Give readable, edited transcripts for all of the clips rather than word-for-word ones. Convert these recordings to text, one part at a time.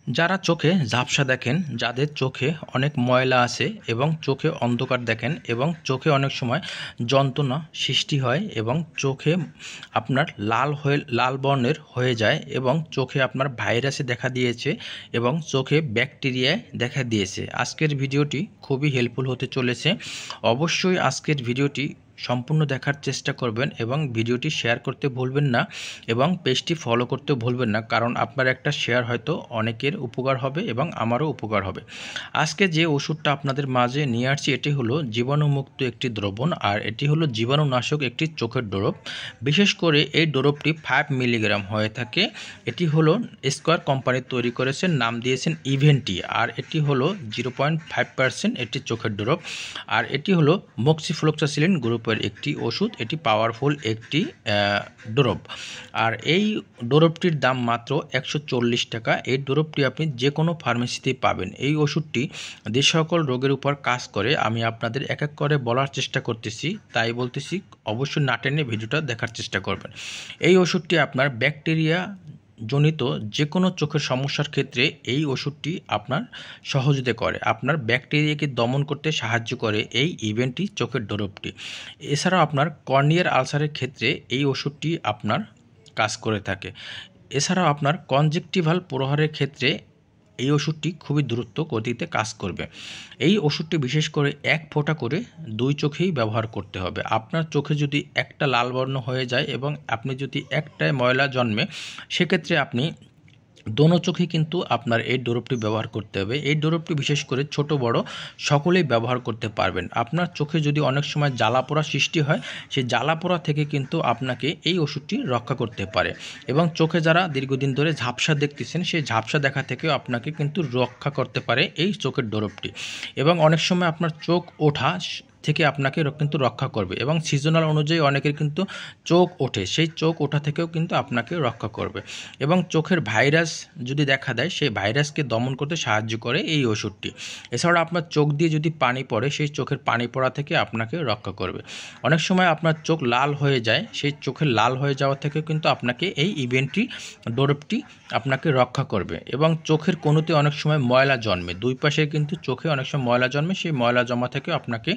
যারা চোখে ঝাপসা দেখেন, যাদের চোখে অনেক ময়লা আছে এবং চোখে অন্ধকার দেখেন এবং চোখে অনেক সময় যন্ত্রণা সৃষ্টি হয় এবং চোখে আপনার লাল বর্ণের হয়ে যায় এবং চোখে আপনার ভাইরাসে দেখা দিয়েছে এবং চোখে ব্যাকটেরিয়ায় দেখা দিয়েছে, আজকের ভিডিওটি খুবই হেল্পফুল হতে চলেছে। অবশ্যই আজকের ভিডিওটি সম্পূর্ণ দেখার চেষ্টা করবেন এবং ভিডিওটি শেয়ার করতে ভুলবেন না এবং পেজটি ফলো করতে ভুলবেন না, কারণ আপনার একটা শেয়ার হয়তো অনেকের উপকার হবে এবং আমারও উপকার হবে। আজকে যে ওষুধটা আপনাদের মাঝে নিয়ে আসছি এটি হলো জীবাণুমুক্ত একটি দ্রবণ, আর এটি হলো জীবাণুনাশক একটি চোখের ড্রপ। বিশেষ করে এই ড্রপটি 5 মিলিগ্রাম হয়ে থাকে। এটি হলো স্কোয়ার কোম্পানি তৈরি করেছেন, নাম দিয়েছেন ইভেন্টি, আর এটি হলো 0.5% এটি চোখের ড্রপ। আর এটি হলো মক্সিফ্লোক্সাসিলিন গ্রুপের একটি ওষুধ, এটি পাওয়ারফুল একটি ড্রপ। আর এই ড্রপটির দাম মাত্র 140 টাকা। এই ড্রপটি আপনি যে কোনো ফার্মেসিতেই পাবেন। এই ওষুধটি যে সকল রোগের উপর কাজ করে আমি আপনাদের এক এক করে বলার চেষ্টা করতেছি, তাই বলতেছি অবশ্যই না টেনে ভিডিওটা দেখার চেষ্টা করবেন। এই ওষুধটি আপনার ব্যাকটেরিয়া জনিত যে কোনো চোখের সমস্যার ক্ষেত্রে এই ওষুধটি আপনার সহযোগিতা করে, আপনার ব্যাকটেরিয়াকে দমন করতে সাহায্য করে এই ইভেন্টটি চোখের ড্রপটি। এছাড়াও আপনার কর্নিয়ার আলসারের ক্ষেত্রে এই ওষুধটি আপনার কাজ করে থাকে। এছাড়াও আপনার কনজেক্টিভাল প্রহারের ক্ষেত্রে এই ওষুধটি খুবই দ্রুত গতিতে কাজ করবে। এই ওষুধটি বিশেষ করে 1 ফোঁটা করে 2 চোখেই ব্যবহার করতে হবে। আপনার চোখে যদি একটা লাল বর্ণ হয়ে যায় এবং আপনি যদি একটায় ময়লা জন্মে, সেক্ষেত্রে আপনি দোনো চোখে কিন্তু আপনার এই ড্রপটি ব্যবহার করতে হবে। এই ড্রপটি বিশেষ করে ছোট বড় সকলেই ব্যবহার করতে পারবেন। আপনার চোখে যদি অনেক সময় জ্বালাপোড়া সৃষ্টি হয়, সেই জ্বালাপোড়া থেকে কিন্তু আপনাকে এই ওষুধটি রক্ষা করতে পারে এবং চোখে যারা দীর্ঘদিন ধরে ঝাপসা দেখতেছেন, সেই ঝাপসা দেখা থেকেও আপনাকে কিন্তু রক্ষা করতে পারে এই চোখের ড্রপটি। এবং অনেক সময় আপনার চোখ ওঠা থেকে আপনাকে কিন্তু রক্ষা করবে এবং সিজনাল অনুযায়ী অনেকের কিন্তু চোখ ওঠে, সেই চোখ ওঠা থেকেও কিন্তু আপনাকে রক্ষা করবে এবং চোখের ভাইরাস যদি দেখা দেয়, সেই ভাইরাসকে দমন করতে সাহায্য করে এই ওষুধটি। এছাড়া আপনার চোখ দিয়ে যদি পানি পড়ে, সেই চোখের পানি পড়া থেকে আপনাকে রক্ষা করবে। অনেক সময় আপনার চোখ লাল হয়ে যায়, সেই চোখের লাল হয়ে যাওয়া থেকেও কিন্তু আপনাকে এই ইভেন্টটি ড্রপটি আপনাকে রক্ষা করবে। এবং চোখের কোণতে অনেক সময় ময়লা জন্মে, দুই পাশে কিন্তু চোখে অনেক সময় ময়লা জন্মে, সেই ময়লা জমা থেকেও আপনাকে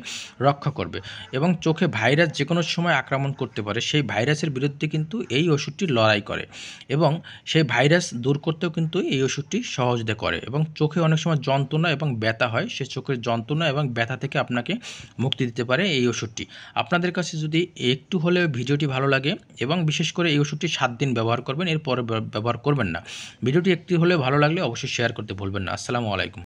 রক্ষা করবে। এবং চোখে ভাইরাস যে কোনো সময় আক্রমণ করতে পারে, সেই ভাইরাসের বিরুদ্ধে কিন্তু এই ওষুধটি লড়াই করে এবং সেই ভাইরাস দূর করতেও কিন্তু এই ওষুধটি সহযোগিতা করে। এবং চোখে অনেক সময় যন্ত্রণা এবং ব্যথা হয়, সেই চোখের যন্ত্রণা এবং ব্যথা থেকে আপনাকে মুক্তি দিতে পারে এই ওষুধটি। আপনাদের কাছে যদি একটু হলেও ভিডিওটি ভালো লাগে এবং বিশেষ করে এই ওষুধটি 7 দিন ব্যবহার করবেন, এরপরে ব্যবহার করবেন না। ভিডিওটি একটু হলেও ভালো লাগলে অবশ্যই শেয়ার করতে ভুলবেন না। আসসালামু আলাইকুম।